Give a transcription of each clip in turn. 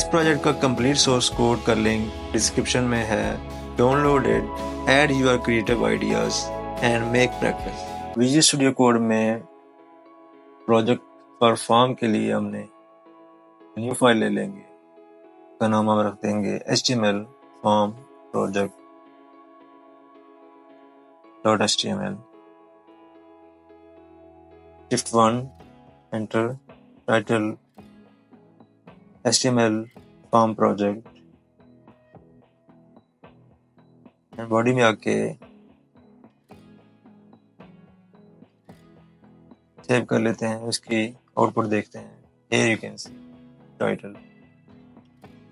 इस प्रोजेक्ट का complete source code का लिंक डिस्क्रिप्शन में है। Download it, add your creative ideas and make practice. Visual studio code में प्रोजेक्ट फॉर फॉर्म के लिए हमने न्यू फाइल ले लेंगे, का नाम हम रख देंगे HTML form project .html। Shift 1 enter, title HTML form project, and body में आके सेव कर लेते हैं। उसकी आउटपुट देखते हैं। Here you can see title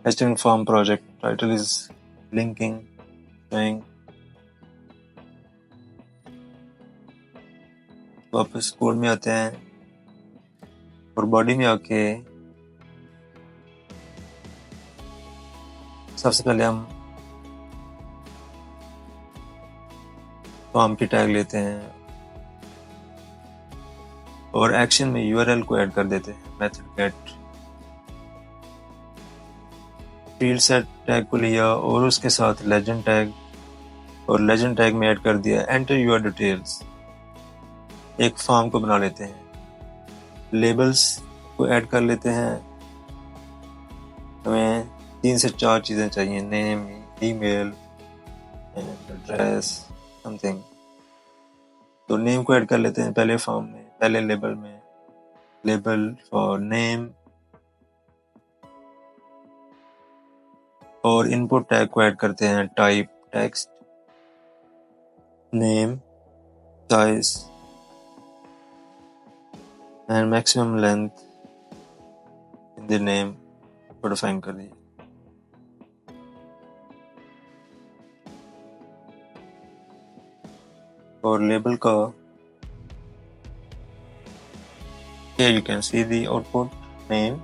HTML form project title is linking showing। वापस कोड में आते हैं और बॉडी में आके सबसे पहले हम फॉर्म की टैग लेते हैं और एक्शन में URL को ऐड कर देते हैं। Method gate field set tag को लिया और उसके साथ लेजेंड टैग, और लेजेंड टैग में ऐड कर दिया एंटर योर डिटेल्स। एक फॉर्म को बना लेते हैं। लेबल्स को ऐड कर लेते हैं। हमें 3 से 4 चीज़ें चाहिए, नेम, ईमेल, एड्रेस, समथिंग। तो नेम को ऐड कर लेते हैं पहले फॉर्म में, पहले लेबल में, लेबल फॉर नेम, और इनपुट टैग को ऐड करते हैं type text, name, size and maximum length in the name को डिफाइन कर दिया। और लेबल का here you can see the output name।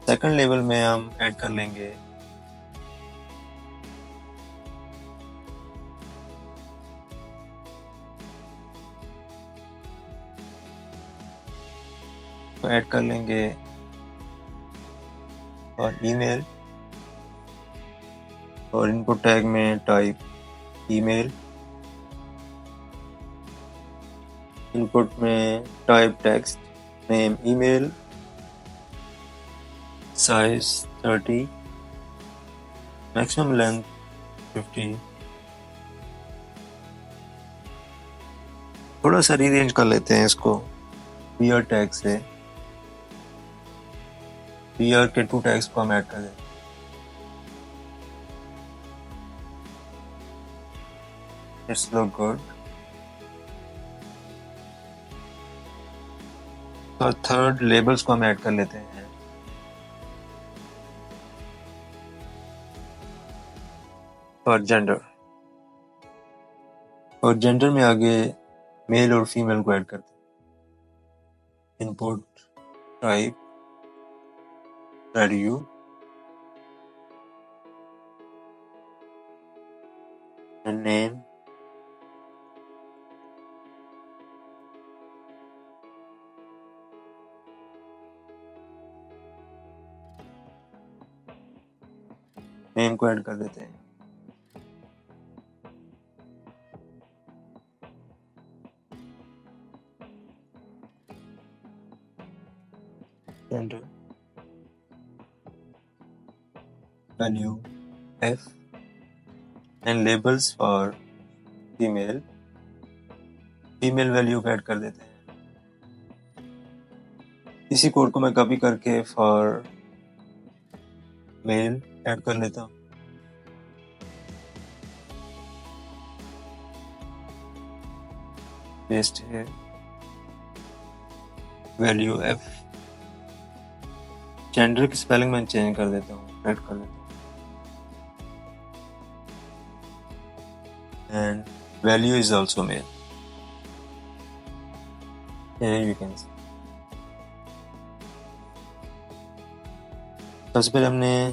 Second level में हम ऐड कर लेंगे और ईमेल, और इनपुट टैग में टाइप ईमेल, इनपुट में type text, name email, size 30, maximum length 50। थोड़ा सा रीअरेंज कर लेते हैं इसको PR टैग से। PR के 2 टैग्स को हम ऐड कर दें। It's look good। और थर्ड लेबल्स को हम ऐड कर लेते हैं। और जेंडर में आगे मेल और फीमेल को ऐड करते हैं। Input type radio, name, name को ऐड कर देते हैं। Gender, value F, and labels for female value को ऐड कर देते हैं। इसी कोड को मैं कॉपी करके फॉर मेल ऐड कर लेता हूँ। पेस्ट है, वैल्यू F, जेंडर की स्पेलिंग मैं चेंज कर देता हूँ, ऐड कर देता हूँ, and value is also male. Here you can see। सबसे पहले हमने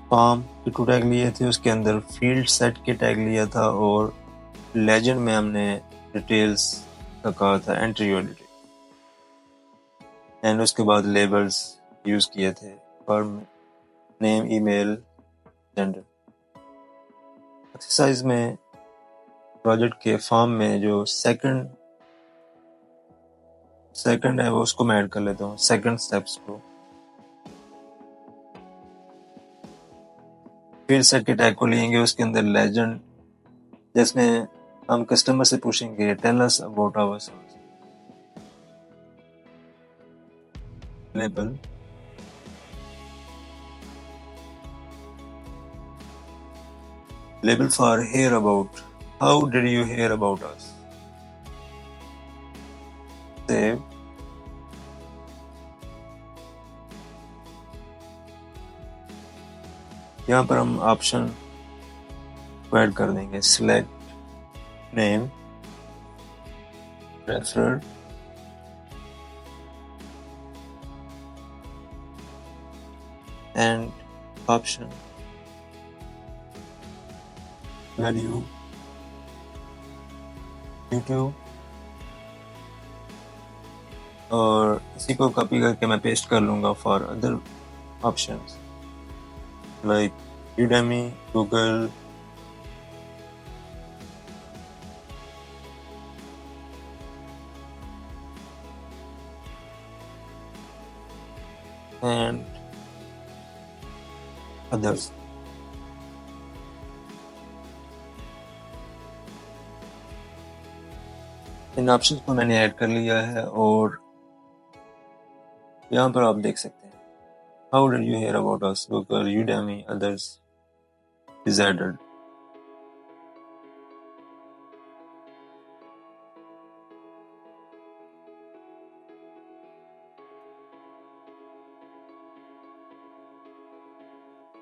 फॉर्म के 2 टैग लिए थे, उसके अंदर फील्ड सेट के टैग लिया था, और लेजेंड में हमने डिटेल्स का कहा था एंटर योर डिटेल। एंड उसके बाद लेबल्स यूज़ किए थे for name, email, gender. Exercise में प्रोजेक्ट के फॉर्म में जो सेकंड है वो उसको मैं ऐड कर लेता हूँ, सेकंड स्टेप्स को। फिर सेट के टैग को लेंगे, उसके अंदर लेजेंड, जिसमें हम कस्टमर से पूछेंगे tell us about ourselves. Label for hear about, how did you hear about us? Save. यहाँ पर हम ऑप्शन को ऐड कर देंगे, select name, refer, and option value YouTube, और इसी को कॉपी करके मैं पेस्ट कर लूँगा for other options like Udemy, Google, and others. In options को मैंने ऐड कर लिया है और यहाँ पर आप देख सकते हैं how did you hear about us, Google, Udemy, others is added.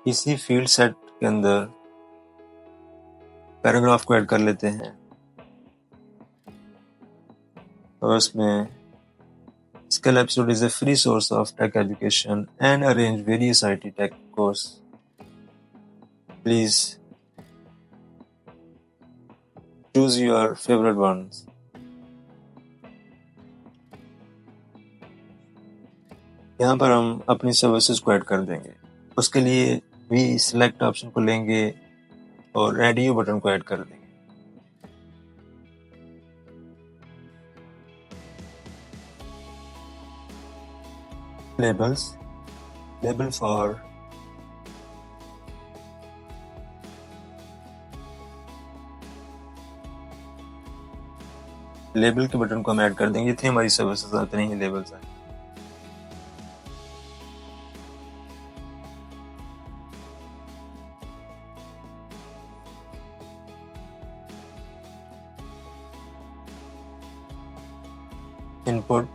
इसी फील्ड सेट के अंदर पैराग्राफ को ऐड कर लेते हैं और उसमें Skill episode is a free source of tech education and arrange various IT tech course. Please choose your favorite ones. यहाँ पर हम अपनी सर्विसेज को ऐड कर देंगे। उसके लिए भी सिलेक्ट ऑप्शन को लेंगे और रेडियो बटन को ऐड कर देंगे। Labels, label for लेबल के बटन को हम ऐड कर देंगे। ये थी हमारी सर्विसेज, आते ही लेबल्स आए। Input,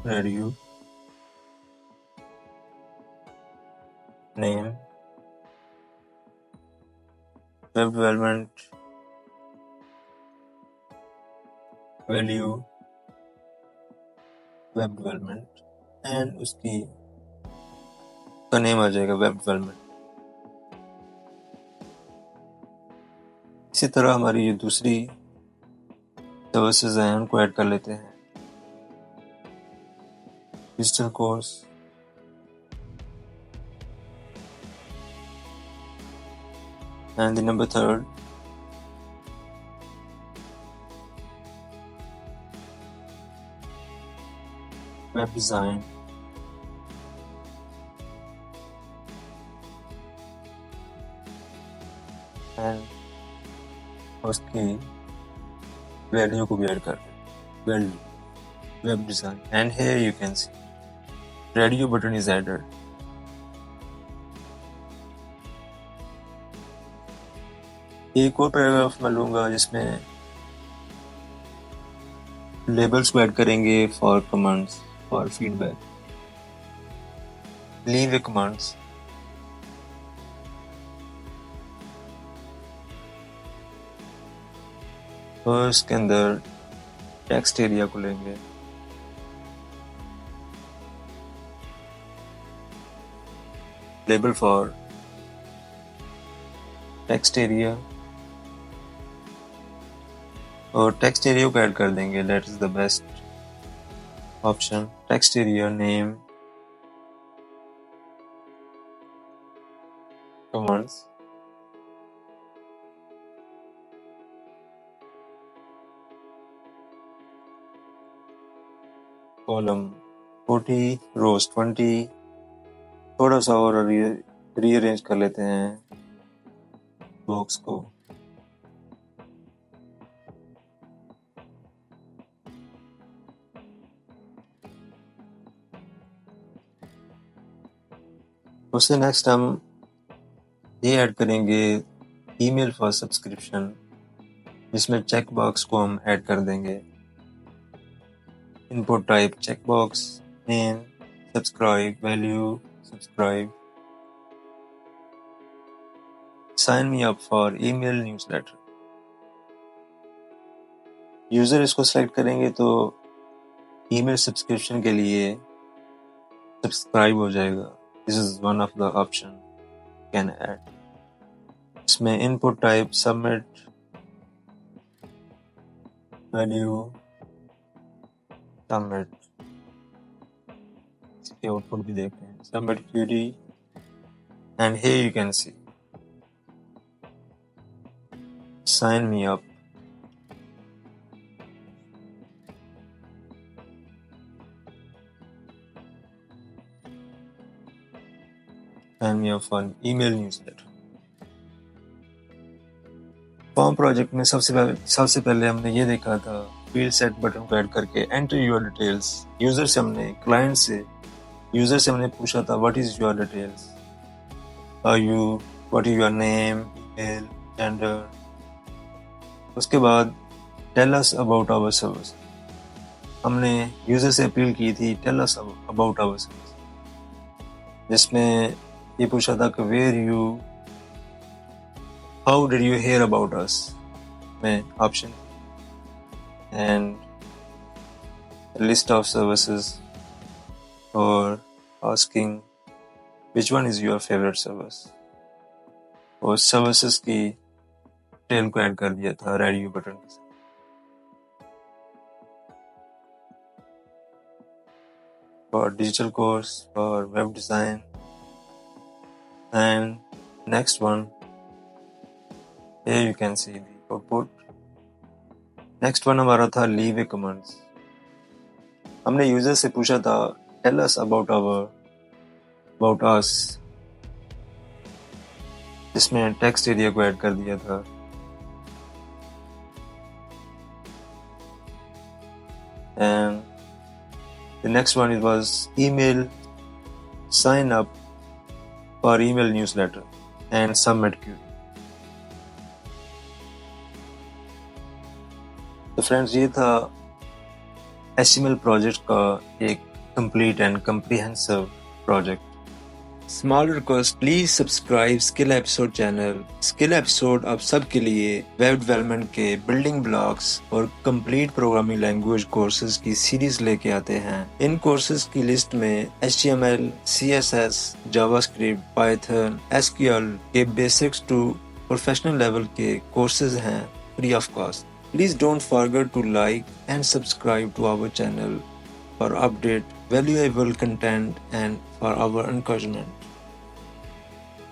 radio, name, web development, value, web development, and उसकी का नेम आ जाएगा वेब डेवलपमेंट। इसी तरह हमारी जो दूसरी सर्विसेज हैं उनको ऐड कर लेते हैं। Digital course, and the number 3rd, web design, and उसकी वैल्यू को भी ऐड कर दें, value web design, and here you can see radio button is added. एक और पैराग्राफ मैं लूंगा जिसमें लेबल्स को ऐड करेंगे for commands, for feedback, leave A commands, और इसके अंदर टेक्स्ट एरिया को लेंगे, लेबल फॉर टेक्स्ट एरिया, और टेक्स्ट एरिया को ऐड कर देंगे, that is the best option. Text area name commands, column 40 रोज 20, थोड़ा सा और रीअरेंज कर लेते हैं बॉक्स को। उससे नेक्स्ट हम ये ऐड करेंगे ईमेल फॉर सब्सक्रिप्शन, जिसमें चेक बॉक्स को हम ऐड कर देंगे। Input type check box, name subscribe, value subscribe, sign me up for email newsletter. User इसको सेलेक्ट करेंगे तो ईमेल सब्सक्रिप्शन के लिए सब्सक्राइब हो जाएगा। This is one of the option can add. इसमें input type submit, value submit, इसके output भी देखते हैं, submit query, and here you can see sign me up, sign me up for email newsletter। Form project में सबसे पहले हमने ये देखा था फील्ड सेट बटन को ऐड करके एंटर योर डिटेल्स। यूजर से हमने पूछा था what is your details, what is your name, email, gender. उसके बाद tell us about our service, हमने यूजर से अपील की थी tell us about our service, जिसमें ये पूछा था कि how did you hear about us में option, and list of services और asking which one is your favourite service, और सर्विसेज की टेल को ऐड कर दिया था रेडियो बटन के साथ। For digital course, for web design, and next one here you can see the output। Next one हमारा था लीव ए कमेंट्स। हमने यूजर से पूछा था टेल अस अबाउट अस, जिसमें टेक्स्ट एरिया को ऐड कर दिया था। And the next one was email sign up for email newsletter and submit query। तो फ्रेंड्स ये था HTML प्रोजेक्ट का एक complete and comprehensive project. Small request, please subscribe skill episode channel. Skill episode आप सबके लिए वेब डेवलपमेंट के building blocks और कंप्लीट प्रोग्रामिंग लैंग्वेज कोर्सेज की सीरीज लेके आते हैं। इन कोर्सेज की लिस्ट में HTML, CSS, JavaScript, Python, SQL के बेसिक्स टू प्रोफेशनल लेवल के कोर्सेज हैं free of cost. Please don't forget to like and subscribe to our channel for update, valuable content and for our encouragement.